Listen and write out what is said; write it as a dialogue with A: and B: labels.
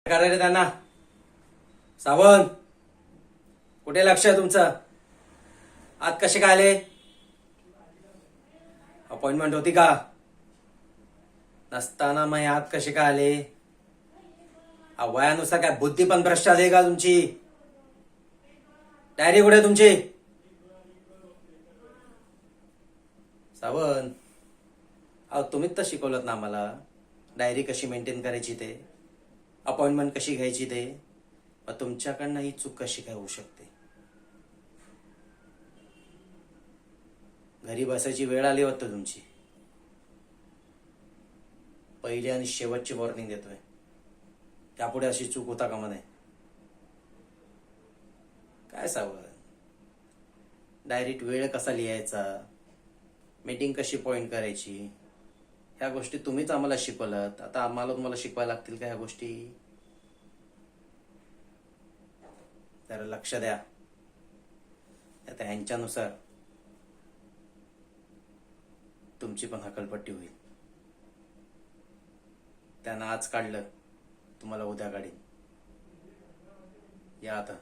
A: करायला त्यांना. सावंत, कुठे लक्ष आहे तुमचं? आत कसे काय आले? अपॉइंटमेंट होती का? नसताना मग आत कसे काय आले? वयानुसार काय बुद्धी पण भ्रष्ट आली का तुमची? डायरी कुठे तुमची? सावंत, अहो तुम्हीच तर शिकवलं ना आम्हाला डायरी कशी मेंटेन करायची ते, अपॉइंटमेंट कशी घ्यायची ते. मग तुमच्याकडनं ही चूक कशी काय होऊ शकते? घरी बसायची वेळ आली वाटतं तुमची. पहिली आणि शेवटची वॉर्निंग देतोय, त्यापुढे अशी चूक होता कामा नये. काय सावंत, डायरीत वेळ कसा लिहायचा, मीटिंग कशी पॉइंट करायची, ह्या गोष्टी तुम्हीच आम्हाला शिकवलात. आता आम्हाला तुम्हाला शिकवायला लागतील का ह्या गोष्टी? जरा लक्ष द्या. आता ह्यांच्यानुसार तुमची पण हकलपट्टी होईल. त्यांना आज काढलं, तुम्हाला उद्या काढीन. या आता.